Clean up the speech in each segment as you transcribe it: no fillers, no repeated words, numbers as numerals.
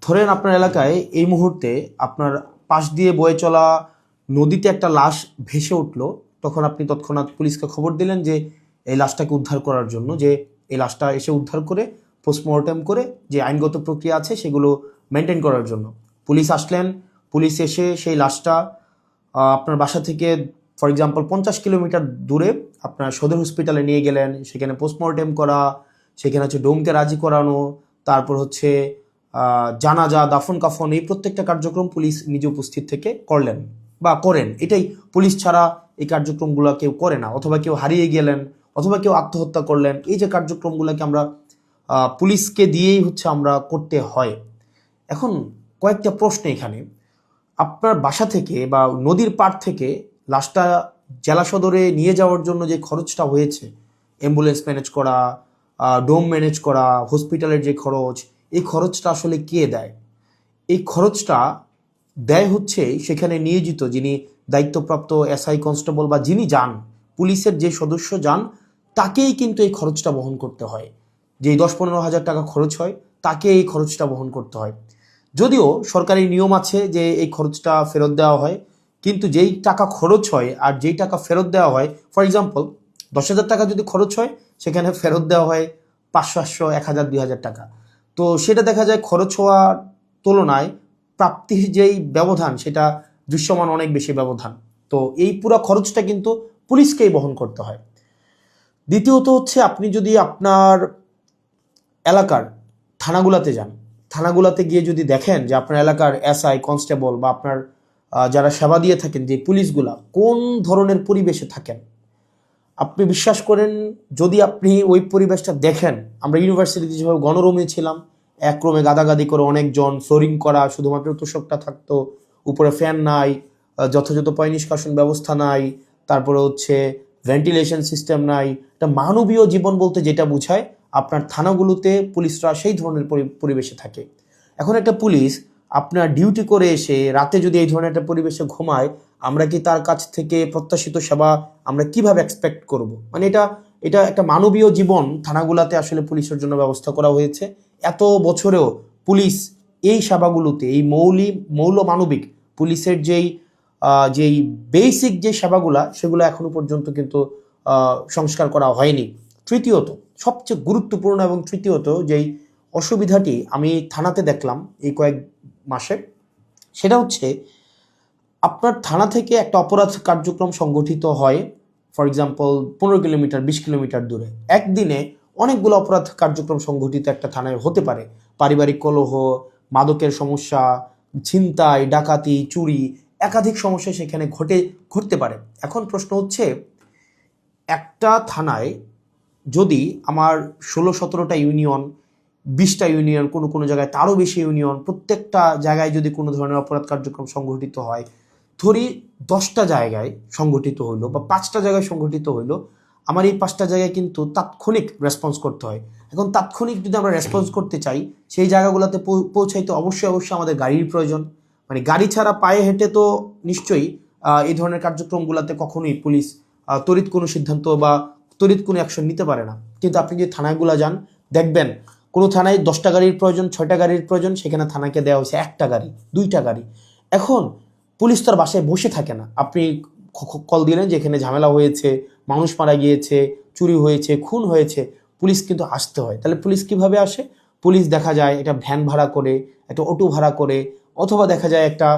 ধরেন আপনার এলাকায় এই মুহূর্তে আপনার পাশ দিয়ে বয়ে চলা নদীতে একটা লাশ ভেসে উঠলো, তখন আপনি তৎক্ষণাৎ পুলিশকে খবর দিলেন যে এই লাশটাকে উদ্ধার করার জন্য, যে এই লাশটা এসে উদ্ধার করে পোস্টমর্টেম করে যে আইনগত প্রক্রিয়া আছে সেগুলো মেনটেন করার জন্য পুলিশ আসলেন। পুলিশ এসে সেই লাশটা আপনার বাসা থেকে ফর এক্সাম্পল 50 কিলোমিটার দূরে আপনার সদর হসপিটালে নিয়ে গেলেন, সেখানে পোস্টমর্টেম করা, সেখানে হচ্ছে ডোমকে রাজি করানো, তারপর হচ্ছে জানাজা, দাফন কাফন, এই প্রত্যেকটা কার্যক্রম পুলিশ নিজে উপস্থিত থেকে করলেন বা করেন। এটাই, পুলিশ ছাড়া এই কার্যক্রমগুলো কেউ করে না। অথবা কেউ হারিয়ে গেলেন, অথবা কেউ আত্মহত্যা করলেন, এই যে কার্যক্রমগুলোকে আমরা পুলিশকে দিয়েই হচ্ছে আমরা করতে হয়। এখন কয়েকটা প্রশ্ন এখানে। আপনার বাসা থেকে বা নদীর পাড় থেকে লাশটা জেলা সদরে নিয়ে যাওয়ার জন্য যে খরচটা হয়েছে, অ্যাম্বুলেন্স ম্যানেজ করা, ডোম ম্যানেজ করা, হসপিটালের যে খরচ, এই খরচটা আসলে কে দেয়? এই খরচটা দেয় হচ্ছে সেখানে নিয়োজিত যিনি দায়িত্বপ্রাপ্ত এসআই, কনস্টেবল বা যিনি যান, পুলিশের যে সদস্য যান, তাকেই কিন্তু এই খরচটা বহন করতে হয়। যেই 10-15 হাজার টাকা খরচ হয়, তাকে এই খরচটা বহন করতে হয়। যদিও সরকারি নিয়ম আছে যে এই খরচটা ফেরত দেওয়া হয়, কিন্তু যেই টাকা খরচ হয় আর যেই টাকা ফেরত দেওয়া হয়, ফর এক্সাম্পল 10,000 টাকা যদি খরচ হয়, সেখানে ফেরত দেওয়া হয় 500, 800, 1,000, 2,000 টাকা। তো সেটা দেখা যায় খরচ হওয়ার তুলনায় প্রাপ্তির যেই ব্যবধান, সেটা দৃশ্যমান অনেক বেশি ব্যবধান। তো এই পুরো খরচটা কিন্তু পুলিশকেই বহন করতে হয়। দ্বিতীয়ত হচ্ছে, আপনি যদি আপনার এলাকার থানাগুলাতে যান, থানাগুলাতে গিয়ে যদি দেখেন যে আপনার এলাকার এসআই, কনস্টেবল বা আপনার যারা সেবা দিয়ে থাকেন যে পুলিশগুলা কোন ধরনের পরিবেশে থাকেন, আপনি বিশ্বাস করেন, যদি আপনি ওই পরিবেশটা দেখেন, আমরা ইউনিভার্সিটিতে যেভাবে গণরুমে ছিলাম, এক রুমে গাদাগাদি করে অনেকজন, ফ্লোরিং করা, শুধুমাত্র তোষকটা থাকতো, উপরে ফ্যান নাই, যথাযথ পয় নিষ্কাশন ব্যবস্থা নাই, তারপরে হচ্ছে ভেন্টিলেশন সিস্টেম নাই, একটা মানবীয় জীবন বলতে যেটা বোঝায়, আপনার থানাগুলোতে পুলিশরা সেই ধরনের পরিবেশে থাকে। এখন একটা পুলিশ আপনার ডিউটি করে এসে রাতে যদি এই ধরনের একটা পরিবেশে ঘুমায়, আমরা কি তার কাছ থেকে প্রত্যাশিত সেবা আমরা কিভাবে এক্সপেক্ট করব? মানে এটা এটা একটা মানবীয় জীবন থানাগুলাতে আসলে পুলিশের জন্য ব্যবস্থা করা হয়েছে। এত বছরেও পুলিশ এই সেবাগুলোতে, এই মৌল মানবিক পুলিশের যেই বেসিক যে সেবাগুলা, সেগুলো এখনো পর্যন্ত কিন্তু সংস্কার করা হয়নি। তৃতীয়ত, সবচেয়ে গুরুত্বপূর্ণ এবং তৃতীয়ত যেই অসুবিধাটি আমি থানাতে দেখলাম এই কয়েক মাসে, সেটা হচ্ছে আপনার থানা থেকে একটা অপরাধ কার্যক্রম সংগঠিত হয়, ফর এক্সাম্পল 15 কিলোমিটার, 20 কিলোমিটার দূরে। একদিনে অনেকগুলো অপরাধ কার্যক্রম সংগঠিত একটা থানায় হতে পারে। পারিবারিক কলহ, মাদকের সমস্যা, ছিনতাই, ডাকাতি, চুরি, একাধিক সমস্যা সেখানে ঘটতে পারে। এখন প্রশ্ন হচ্ছে, একটা থানায় যদি আমার 16-17টা ইউনিয়ন, 20টা ইউনিয়ন, কোনো কোনো জায়গায় তারও বেশি ইউনিয়ন, প্রত্যেকটা জায়গায় যদি কোনো ধরনের অপরাধ কার্যক্রম সংগঠিত হয়, ধরি 10টা জায়গায় সংগঠিত হইলো বা 5টা জায়গায় সংগঠিত হইলো, আমার এই 5টা জায়গায় কিন্তু তাৎক্ষণিক রেসপন্স করতে হয়। এখন তাৎক্ষণিক যদি আমরা রেসপন্স করতে চাই, সেই জায়গাগুলোতে পৌঁছাইতে অবশ্যই আমাদের গাড়ির প্রয়োজন। মানে গাড়ি ছাড়া পায়ে হেঁটে তো নিশ্চয়ই এই ধরনের কার্যক্রমগুলোতে কখনোই পুলিশ তড়িৎ কোনো সিদ্ধান্ত বা তড়িৎ কোনো অ্যাকশন নিতে পারে না। কিন্তু আপনি যদি থানাগুলো যান, দেখবেন কোনো থানায় 10টা গাড়ির প্রয়োজন, 6টা গাড়ির প্রয়োজন, সেখানে থানাকে দেওয়া হয়েছে 1টা গাড়ি, 2টা গাড়ি। এখন পুলিশ তার বাসায় বসে থাকে না। আপনি কল দিলেন যে এখানে ঝামেলা হয়েছে, মানুষ মারা গিয়েছে, চুরি হয়েছে, খুন হয়েছে, পুলিশ কিন্তু আসতে হয়। তাহলে পুলিশ কিভাবে আসে? পুলিশ দেখা যায় একটা ভ্যান ভাড়া করে, একটা অটো ভাড়া করে, অথবা দেখা যায় একটা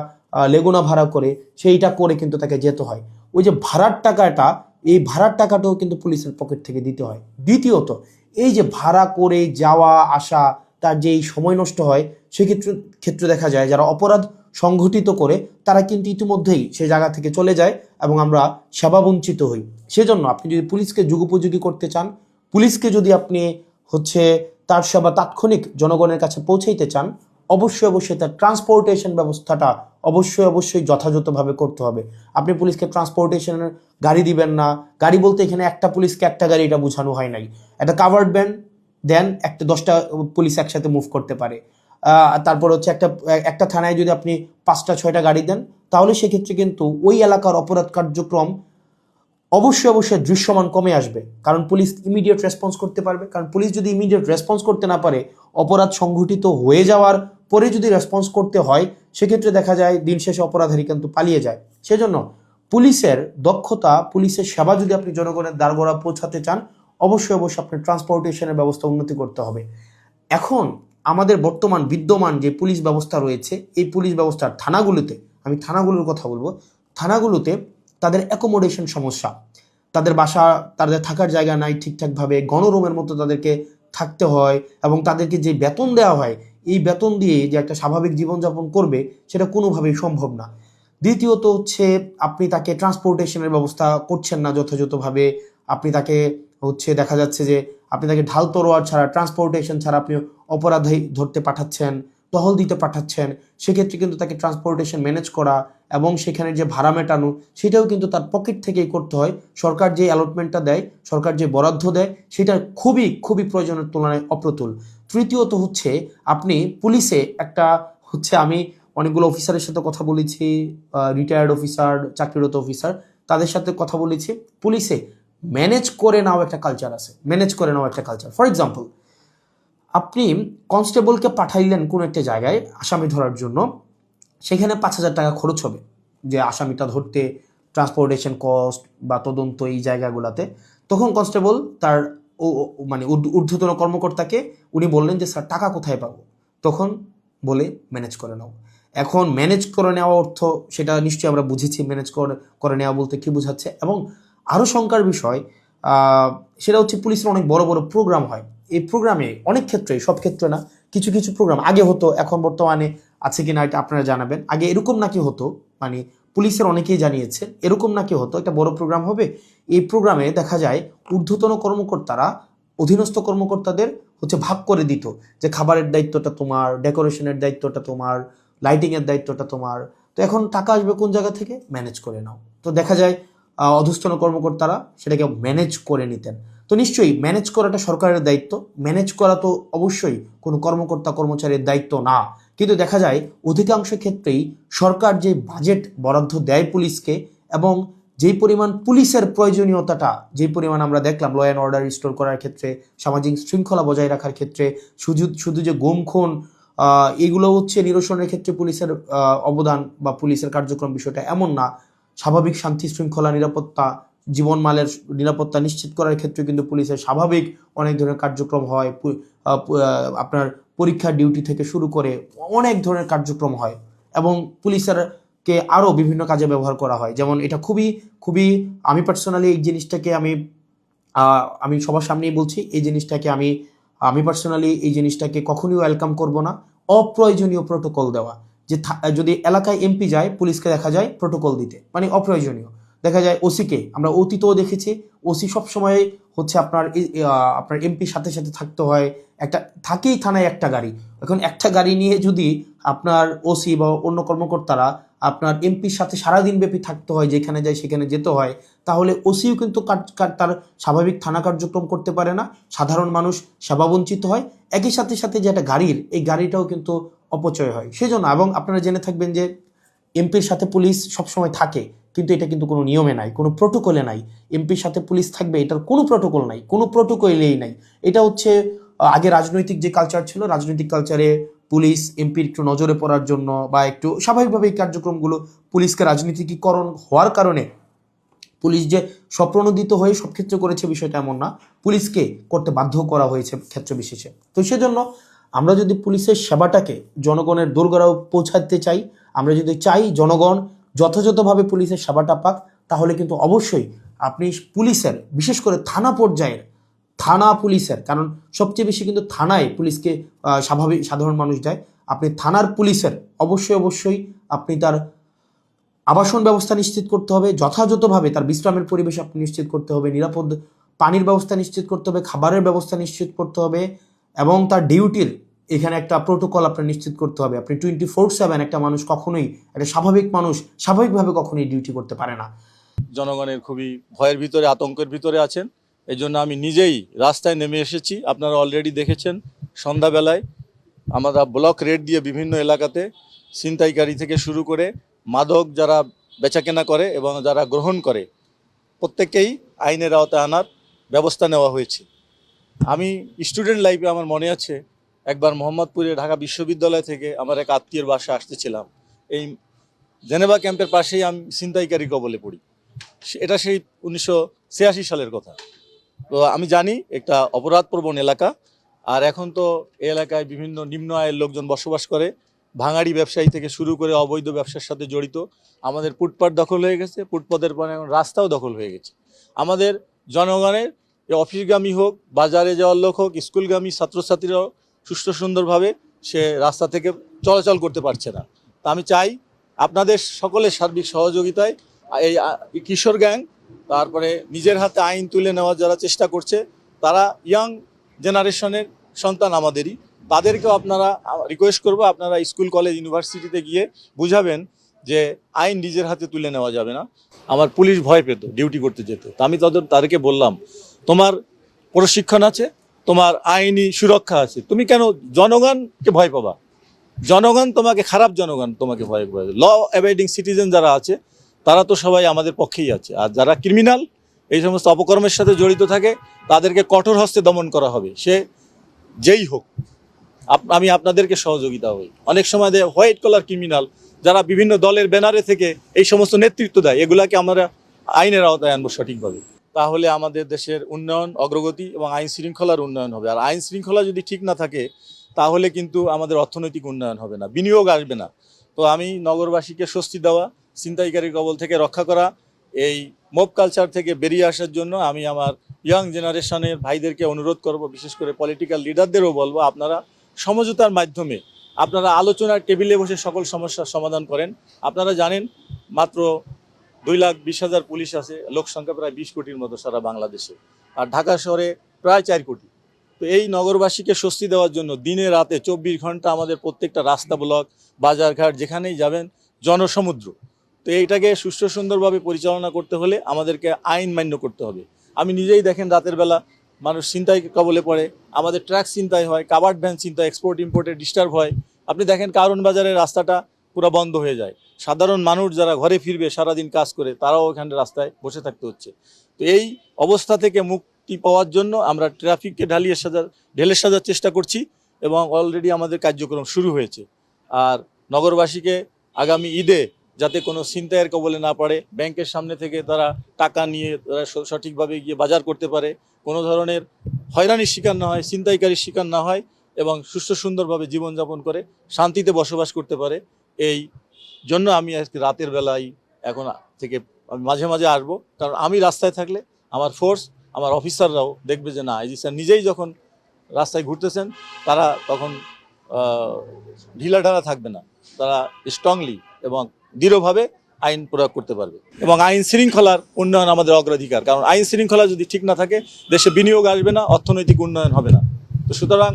লেগুনা ভাড়া করে, সেইটা করে কিন্তু তাকে যেতে হয়। ওই যে ভাড়ার টাকাটা, এই ভাড়ার টাকাটাও কিন্তু পুলিশের পকেট থেকে দিতে হয়। দ্বিতীয়ত, এই যে ভাড়া করে যাওয়া আসা, তার যে এই সময় নষ্ট হয়, সেক্ষেত্রে দেখা যায় যারা অপরাধ সংঘটিত করে তারা কিন্তু ইতিমধ্যেই সেই জায়গা থেকে চলে যায় এবং আমরা সেবা বঞ্চিত হই। সেজন্য আপনি যদি পুলিশকে যুগোপযোগী করতে চান, পুলিশকে যদি আপনি হচ্ছে তার সেবা তাৎক্ষণিক জনগণের কাছে পৌঁছাইতে চান, অবশ্যই তার ট্রান্সপোর্টেশন ব্যবস্থাটা অবশ্যই যথাযথভাবে করতে হবে। আপনি পুলিশকে ট্রান্সপোর্টেশনের গাড়ি দিবেন না। গাড়ি বলতে এখানে একটা পুলিশকে একটা গাড়ি, এটা বোঝানো হয় নাই। একটা কাভার্ড ভ্যান দেন, 10টা পুলিশ একসাথে মুভ করতে পারে। তারপর হচ্ছে একটা থানায় যদি আপনি 5টা 6টা গাড়ি দেন, তাহলে সেক্ষেত্রে কিন্তু ওই এলাকার অপরাধ কার্যক্রম অবশ্যই দৃশ্যমান কমে আসবে। কারণ পুলিশ ইমিডিয়েট রেসপন্স করতে পারবে। কারণ পুলিশ যদি ইমিডিয়েট রেসপন্স করতে না পারে, অপরাধ সংঘটিত হয়ে যাওয়ার পরে যদি রেসপন্স করতে হয় সেক্ষেত্রে দেখা যায় দিন শেষে অপরাধী কিন্তু পালিয়ে যায়। সেজন্য পুলিশের দক্ষতা, পুলিশের সেবা যদি আপনি জনগণের দ্বারগোড়া পৌঁছাতে চান, অবশ্যই আপনার ট্রান্সপোর্টেশনের ব্যবস্থা উন্নতি করতে হবে। এখন আমাদের বর্তমান বিদ্যমান যে পুলিশ ব্যবস্থা রয়েছে, এই পুলিশ ব্যবস্থার থানাগুলোতে, আমি থানাগুলোর কথা বলবো, থানাগুলোতে তাদের অ্যাকোমোডেশন সমস্যা, তাদের বাসা, তাদের থাকার জায়গা নাই ঠিকঠাকভাবে, গণরুমের মতো তাদেরকে থাকতে হয়, এবং তাদেরকে যে বেতন দেওয়া হয় এই বেতন দিয়ে যে একটা স্বাভাবিক জীবনযাপন করবে সেটা কোনোভাবেই সম্ভব না। দ্বিতীয়ত হচ্ছে আপনি তাকে ট্রান্সপোর্টেশনের ব্যবস্থা করছেন না যথাযথভাবে। আপনি তাকে দেখা যাচ্ছে যে আপনি তাকে ঢাল তরোয়ার ছাড়া, ট্রান্সপোর্টেশন ছাড়া আপনি অপরাধী ধরতে পাঠাচ্ছেন, টহল দিতে পাঠাচ্ছেন। সেক্ষেত্রে কিন্তু তাকে ট্রান্সপোর্টেশন ম্যানেজ করা এবং সেখানে যে ভাড়া মেটানো সেটাও কিন্তু তার পকেট থেকেই করতে হয়। সরকার যে অ্যালটমেন্টটা দেয়, সরকার যে বরাদ্দ দেয়, সেটা খুবই খুবই প্রয়োজনের তুলনায় অপ্রতুল। তৃতীয়ত হচ্ছে আপনি পুলিশে একটা আমি অনেকগুলো অফিসারের সাথে কথা বলেছি, রিটায়ার্ড অফিসার, চাকরিরত অফিসার, তাদের সাথে কথা বলেছি। পুলিশে ম্যানেজ করে নেওয়া একটা কালচার আছে, ম্যানেজ করে নেওয়া একটা কালচার। ফর এক্সাম্পল, আপনি কনস্টেবলকে পাঠাইলেন কোনো একটা জায়গায় আসামি ধরার জন্য, সেখানে 5,000 টাকা খরচ হবে যে আসামিটা ধরতে, ট্রান্সপোর্টেশন কস্ট বা তদন্ত এই জায়গাগুলোতে। তখন কনস্টেবল তার ঊর্ধ্বতন কর্মকর্তাকে উনি বললেন যে স্যার টাকা কোথায় পাবো? তখন বলে ম্যানেজ করে নাও। এখন ম্যানেজ করে নেওয়া অর্থ সেটা নিশ্চয়ই আমরা বুঝেছি, ম্যানেজ করে নেওয়া বলতে কি বোঝাচ্ছে। এবং আরও শঙ্কার বিষয় সেটা হচ্ছে পুলিশের অনেক বড় বড় প্রোগ্রাম হয়। এই প্রোগ্রামে অনেক ক্ষেত্রে, সব ক্ষেত্রে না, কিছু কিছু প্রোগ্রাম আগে হতো, এখন বর্তমানে আছে কিনা এটা আপনারা জানাবেন। আগে এরকম নাকি হতো, পুলিশের অনেকেই জানিয়েছে এরকম নাকি হতো, একটা বড় প্রোগ্রাম হবে, এই প্রোগ্রামে দেখা যায় ঊর্ধ্বতন কর্মকর্তারা অধীনস্থ কর্মকর্তাদের ভাগ করে দিত যে খাবারের দায়িত্বটা তোমার, ডেকোরেশনের দায়িত্বটা তোমার, লাইটিংয়ের দায়িত্বটা তোমার। তো এখন টাকা আসবে কোন জায়গা থেকে? ম্যানেজ করে নাও। তো দেখা যায় অধস্তন কর্মকর্তারা সেটাকে ম্যানেজ করে নিতেন। তো নিশ্চয়ই ম্যানেজ করাটা সরকারের দায়িত্ব, ম্যানেজ করা তো অবশ্যই কোনো কর্মকর্তা কর্মচারীর দায়িত্ব না। কিন্তু দেখা যায় অধিকাংশ ক্ষেত্রেই সরকার যে বাজেট বরাদ্দ দেয় পুলিশকে, এবং যেই পরিমাণ পুলিশের প্রয়োজনীয়তাটা, যেই পরিমাণ আমরা দেখলাম ল অ্যান্ড অর্ডার রিস্টোর করার ক্ষেত্রে, সামাজিক শৃঙ্খলা বজায় রাখার ক্ষেত্রে, শুধু যে গুম খুন এগুলো নিরসনের ক্ষেত্রে পুলিশের অবদান বা পুলিশের কার্যক্রম বিষয়টা এমন না। স্বাভাবিক শান্তি শৃঙ্খলা, নিরাপত্তা, জীবনমালের নিরাপত্তা নিশ্চিত করার ক্ষেত্রে কিন্তু পুলিশের স্বাভাবিক অনেক ধরনের কার্যক্রম হয়। আপনার পরীক্ষার ডিউটি থেকে শুরু করে অনেক ধরনের কার্যক্রম হয়, এবং পুলিশেরকে আরও বিভিন্ন কাজে ব্যবহার করা হয়। যেমন এটা খুবই খুবই, আমি পার্সোনালি এই জিনিসটাকে আমি সবার সামনেই বলছি, এই জিনিসটাকে আমি পার্সোনালি এই জিনিসটাকে কখনোই ওয়েলকাম করব না। অপ্রয়োজনীয় প্রোটোকল দেওয়া, যে যদি এলাকায় এমপি যায়, পুলিশকে দেখা যায় প্রোটোকল দিতে, অপ্রয়োজনীয়। দেখা যায় ওসিকে আমরা অতীতেও দেখেছি, ওসি সবসময় আপনার এমপির সাথে সাথে থাকতে হয়, থাকেই থানায় একটা গাড়ি। এখন একটা গাড়ি নিয়ে যদি আপনার ওসি বা অন্য কর্মকর্তারা আপনার এমপির সাথে সারাদিন ব্যাপী থাকতে হয়, যেখানে যায় সেখানে যেতে হয়, তাহলে ওসিও কিন্তু তার স্বাভাবিক থানা কার্যক্রম করতে পারে না, সাধারণ মানুষ সেবা বঞ্চিত হয়। একই সাথে সাথে যে একটা গাড়ির, এই গাড়িটাও কিন্তু অপচয় হয়। সেজন্য, এবং আপনারা জেনে থাকবেন যে এমপির সাথে পুলিশ সবসময় থাকে, কিন্তু এটা কিন্তু কোনো নিয়মে নাই, কোনো প্রোটোকলে নাই। এমপির সাথে পুলিশ থাকবে, এটার কোনো প্রোটোকল নাই, কোনো প্রোটোকলেই নাই। এটা আগে রাজনৈতিক যে কালচার ছিল, রাজনৈতিক কালচারে পুলিশ এমপির একটু নজরে পড়ার জন্য বা একটু স্বাভাবিকভাবে এই কার্যক্রমগুলো, পুলিশকে রাজনীতিকীকরণ হওয়ার কারণে পুলিশ যে স্বপ্রণোদিত হয়ে সব ক্ষেত্রে করেছে বিষয়টা এমন না, পুলিশকে করতে বাধ্য করা হয়েছে ক্ষেত্র বিশেষে। তো সেজন্য আমরা যদি পুলিশের সেবাটাকে জনগণের দোরগোড়ায় পৌঁছাতে চাই, আমরা যদি চাই জনগণ যথাযথভাবে পুলিশের সেবাটা পাক, তাহলে কিন্তু অবশ্যই আপনি পুলিশের, বিশেষ করে থানা পর্যায়ের থানা পুলিশের, কারণ সবচেয়ে বেশি কিন্তু থানায় পুলিশকে সাধারণ মানুষ যায়, আপনি থানার পুলিশের অবশ্যই আপনি তার আবাসন ব্যবস্থা নিশ্চিত করতে হবে, যথাযথভাবে তার বিশ্রামের পরিবেশ আপনি নিশ্চিত করতে হবে, নিরাপদ পানির ব্যবস্থা নিশ্চিত করতে হবে, খাবারের ব্যবস্থা নিশ্চিত করতে হবে, এবং তার ডিউটির এখানে একটা প্রোটোকল আপনার নিশ্চিত করতে হবে। আপনি 24/7 একটা মানুষ কখনোই, একটা স্বাভাবিক মানুষ স্বাভাবিকভাবে কখনোই ডিউটি করতে পারে না। জনগণের খুবই ভয়ের ভিতরে, আতঙ্কের ভিতরে আছেন। এই জন্য আমি নিজেই রাস্তায় নেমে এসেছি। আপনারা অলরেডি দেখেছেন সন্ধ্যাবেলায় আমরা ব্লক রেড দিয়ে বিভিন্ন এলাকাতে ছিনতাইকারী থেকে শুরু করে মাদক যারা বেচাকেনা করে এবং যারা গ্রহণ করে প্রত্যেককেই আইনের আওতায় আনার ব্যবস্থা নেওয়া হয়েছে। আমি স্টুডেন্ট লাইফে আমার মনে আছে একবার মোহাম্মদপুরে ঢাকা বিশ্ববিদ্যালয় থেকে আমার এক আত্মীয়ের বাসায় আসতেছিলাম। এই জেনেভা ক্যাম্পের পাশেই আমি ছিনতাইকারী কবলে পড়ি। এটা সেই 1986 সালের কথা। তো আমি জানি একটা অপরাধপ্রবণ এলাকা, আর এখন তো এই এলাকায় বিভিন্ন নিম্ন আয়ের লোকজন বসবাস করে। ভাঙাড়ি ব্যবসায়ী থেকে শুরু করে অবৈধ ব্যবসার সাথে জড়িত। আমাদের ফুটপাত দখল হয়ে গেছে, ফুটপাতের পরে এখন রাস্তাও দখল হয়ে গেছে। আমাদের জনগণের অফিসগামী হোক, বাজারে যাওয়ার লোক হোক, স্কুলগামী ছাত্রছাত্রীরাও সুষ্ঠু সুন্দরভাবে সে রাস্তা থেকে চলাচল করতে পারছে না। তা আমি চাই আপনাদের সকলের সার্বিক সহযোগিতায় এই কিশোর গ্যাং, তারপরে নিজের হাতে আইন তুলে নেওয়ার যারা চেষ্টা করছে, তারা ইয়াং জেনারেশনের সন্তান আমাদেরই, তাদেরকেও আপনারা রিকোয়েস্ট করবো আপনারা স্কুল কলেজ ইউনিভার্সিটিতে গিয়ে বুঝাবেন যে আইন নিজের হাতে তুলে নেওয়া যাবে না। আমার পুলিশ ভয় পেত ডিউটি করতে যেত, তা আমি তাদেরকে বললাম, তোমার প্রশিক্ষণ আছে, তোমার আইনি সুরক্ষা আছে, তুমি কেন জনগণকে ভয় পাবা? জনগণ তোমাকে, খারাপ জনগণ তোমাকে ভয় পাবে। ল অ্যাবাইডিং সিটিজেন যারা আছে তারা তো সবাই আমাদের পক্ষেই আছে, আর যারা ক্রিমিনাল, এই সমস্ত অপকর্মের সাথে জড়িত থাকে, তাদেরকে কঠোর হস্তে দমন করা হবে, সে যেই হোক। আমি আপনাদেরকে সহযোগিতা হই। অনেক সময় হোয়াইট কলার ক্রিমিনাল যারা বিভিন্ন দলের ব্যানারে থেকে এই সমস্ত নেতৃত্ব দেয়, এগুলাকে আমরা আইনের আওতায় আনবো সঠিকভাবে। তাহলে আমাদের দেশের উন্নয়ন, অগ্রগতি এবং আইন শৃঙ্খলার উন্নয়ন হবে। আর আইন শৃঙ্খলা যদি ঠিক না থাকে, তাহলে কিন্তু আমাদের অর্থনৈতিক উন্নয়ন হবে না, বিনিয়োগ আসবে না। তো আমি নগরবাসীকে স্বস্তি দেওয়া, ছিনতাইকারীর কবল থেকে রক্ষা করা, এই মব কালচার থেকে বেরিয়ে আসার জন্য আমি আমার ইয়াং জেনারেশনের ভাইদেরকে অনুরোধ করব, বিশেষ করে পলিটিক্যাল লিডারদেরও বলবো, আপনারা সমঝোতার মাধ্যমে, আপনারা আলোচনার টেবিলে বসে সকল সমস্যার সমাধান করেন। আপনারা জানেন মাত্র 2,20,000 পুলিশ আছে, লোক সংখ্যা প্রায় 20 কোটির মতো সারা বাংলাদেশে, আর ঢাকা শহরে প্রায় 4 কোটি। তো এই নগরবাসীকে স্বস্তি দেওয়ার জন্য দিনে রাতে 24 ঘন্টা আমাদের প্রত্যেকটা রাস্তা, ব্লক, বাজারঘাট, যেখানেই যাবেন জনসমুদ্র। তো এইটাকে সুষ্ঠু সুন্দরভাবে পরিচালনা করতে হলে আমাদেরকে আইন মান্য করতে হবে। আমি নিজেই দেখেন রাতের বেলা মানুষ ছিনতাই কবলে পড়ে, আমাদের ট্রাক ছিনতাই হয়, কাভার্ড ভ্যান ছিনতাই, এক্সপোর্ট ইম্পোর্টের ডিস্টার্ব হয়। আপনি দেখেন কারণ বাজারের রাস্তাটা পুরো বন্ধ হয়ে যায়। সাধারণ মানুষ যারা ঘরে ফিরবে, সারাদিন কাজ করে, তারাও ওখানে রাস্তায় বসে থাকতে হচ্ছে। তো এই অবস্থা থেকে মুক্তি পাওয়ার জন্য আমরা ট্রাফিককে ঢেলে সাজার চেষ্টা করছি, এবং অলরেডি আমাদের কার্যক্রম শুরু হয়েছে। আর নগরবাসীকে আগামী ঈদে যাতে কোনো ছিনতাইয়ের কবলে না পড়ে, ব্যাংকের সামনে থেকে তারা টাকা নিয়ে তারা সঠিকভাবে গিয়ে বাজার করতে পারে, কোনো ধরনের হয়রানির শিকার না হয়, ছিনতাইকারীর শিকার না হয়, এবং সুস্থ সুন্দরভাবে জীবনযাপন করে শান্তিতে বসবাস করতে পারে। এই জন্য আমি আজকে রাতের বেলায় এখন থেকে আমি মাঝে মাঝে আসবো, কারণ আমি রাস্তায় থাকলে আমার ফোর্স, আমার অফিসাররাও দেখবে যে না, এই স্যার নিজেই যখন রাস্তায় ঘুরতেছেন, তারা তখন ঢিলাঢালা থাকবে না, তারা স্ট্রংলি এবং দৃঢ়ভাবে আইন প্রয়োগ করতে পারবে। এবং আইন শৃঙ্খলার উন্নয়ন আমাদের অগ্রাধিকার, কারণ আইন শৃঙ্খলা যদি ঠিক না থাকে, দেশে বিনিয়োগ আসবে না, অর্থনৈতিক উন্নয়ন হবে না। তো সুতরাং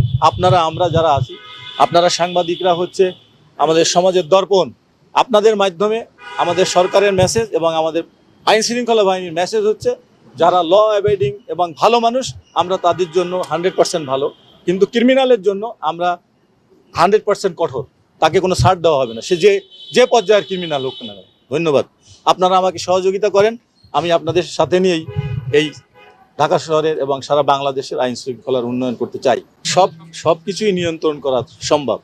আমরা যারা আছি, আপনারা সাংবাদিকরা হচ্ছে আমাদের সমাজের দর্পণ। আপনাদের মাধ্যমে আমাদের সরকারের মেসেজ এবং আমাদের আইন শৃঙ্খলা বাহিনীর মেসেজ হচ্ছে, যারা ল অ্যাবাইডিং এবং ভালো মানুষ, আমরা তাদের জন্য 100% ভালো, কিন্তু ক্রিমিনালের জন্য আমরা 100% কঠোর, তাকে কোনো ছাড় দেওয়া হবে না, সে যে পর্যায়ের ক্রিমিনাল হোক না। ধন্যবাদ। আপনারা আমাকে সহযোগিতা করেন, আমি আপনাদের সাথে নিয়েই এই ঢাকা শহরের এবং সারা বাংলাদেশের আইন শৃঙ্খলার উন্নয়ন করতে চাই। সব কিছুই নিয়ন্ত্রণ করা সম্ভব,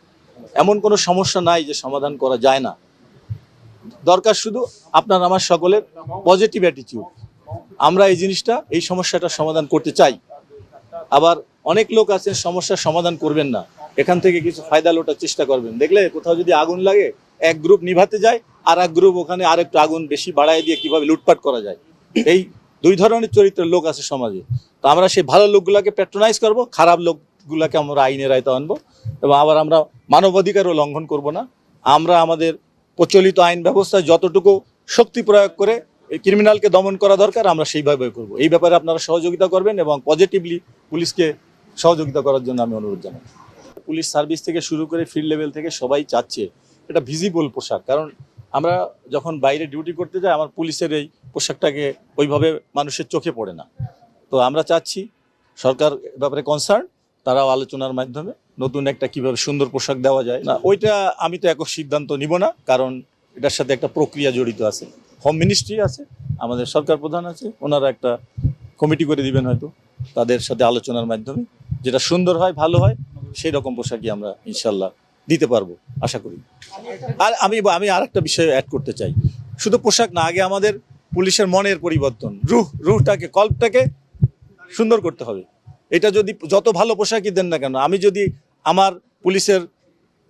এমন কোনো সমস্যা নাই যে সমাধান করা যায় না। দরকার শুধু আপনার আমার সকলের পজিটিভ অ্যাটিটিউড। আমরা এই সমস্যাটা সমাধান করতে চাই। আবার অনেক লোক আছেন সমস্যার সমাধান করবেন না, এখান থেকে কিছু ফায়দা লোটার চেষ্টা করবেন। দেখলে কোথাও যদি আগুন লাগে, এক গ্রুপ নিভাতে যায়, আর এক গ্রুপ ওখানে আরেকটু আগুন বেশি বাড়ায় দিয়ে কিভাবে লুটপাট করা যায়। এই দুই ধরনের চরিত্রের লোক আছে সমাজে। তো আমরা সেই ভালো লোকগুলাকে প্যাট্রোনাইজ করব, খারাপ লোকগুলাকে আমরা আইনের আয়তা আনবো, এবং আবার আমরা মানবাধিকারও লঙ্ঘন করব না। আমরা আমাদের প্রচলিত আইন ব্যবস্থায় যতটুকু শক্তি প্রয়োগ করে এই ক্রিমিনালকে দমন করা দরকার, আমরা সেইভাবে করব। এই ব্যাপারে আপনারা সহযোগিতা করবেন এবং পজিটিভলি পুলিশকে সহযোগিতা করার জন্য আমি অনুরোধ জানাই। পুলিশ সার্ভিস থেকে শুরু করে ফিল্ড লেভেল থেকে সবাই চাচ্ছে এটা ভিজিবল পোশাক, কারণ আমরা যখন বাইরে ডিউটি করতে যাই, আমার পুলিশের এই পোশাকটাকে ওইভাবে মানুষের চোখে পড়ে না। তো আমরা চাচ্ছি সরকার ব্যাপারে কনসার্ন, তারাও আলোচনার মাধ্যমে নতুন একটা কিভাবে সুন্দর পোশাক দেওয়া যায় না, ওইটা আমি তো একক সিদ্ধান্ত নিব না, কারণ এটার সাথে একটা প্রক্রিয়া জড়িত আছে। হোম মিনিস্ট্রি আছে, আমাদের সরকার প্রধান আছে, ওনারা একটা কমিটি করে দিবেন হয়তো, তাদের সাথে আলোচনার মাধ্যমে যেটা সুন্দর হয়, ভালো হয়, সেই রকম পোশাকই আমরা ইনশাল্লাহ দিতে পারবো আশা করি। আর আমি আর একটা বিষয় অ্যাড করতে চাই, শুধু পোশাক না, আগে আমাদের পুলিশের মনের পরিবর্তন, রুহটাকে, কল্পটাকে সুন্দর করতে হবে। এটা যদি যত ভালো পোশাকই দেন না কেন, আমি যদি আমার পুলিশের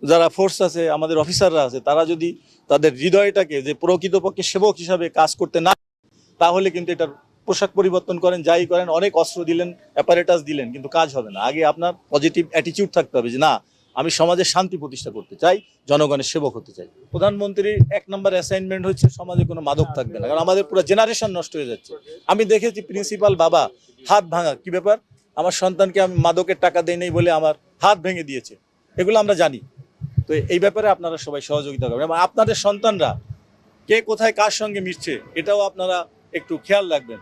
যারা ফোর্স আছে, আমাদের অফিসাররা আছে, তারা যদি তাদের হৃদয়টাকে যে প্রকৃতপক্ষে সেবক হিসাবে কাজ করতে না, তাহলে কিন্তু এটার পোশাক পরিবর্তন করেন, যাই করেন, অনেক অস্ত্র দিলেন, অ্যাপারেটাস দিলেন, কিন্তু কাজ হবে না। আগে আপনার পজিটিভ অ্যাটিটিউড থাকতে হবে যে না, আমি সমাজে শান্তি প্রতিষ্ঠা করতে চাই, জনগণের সেবক হতে চাই। প্রধানমন্ত্রীর 1 নম্বর অ্যাসাইনমেন্ট হচ্ছে সমাজে কোনো মাদক থাকবে না, কারণ আমাদের পুরো জেনারেশন নষ্ট হয়ে যাচ্ছে। আমি দেখেছি প্রিন্সিপাল বাবা হাত ভাঙা, কি ব্যাপার, আমার সন্তানকে আমি মাদকের টাকা দেই নাই বলে আমার হাত ভেঙে দিয়েছে, এগুলো আমরা জানি। তো এই ব্যাপারে আপনারা সবাই সহযোগিতা করবেন, এবং আপনাদের সন্তানরা কে কোথায় কার সঙ্গে মিশছে এটাও আপনারা একটু খেয়াল রাখবেন।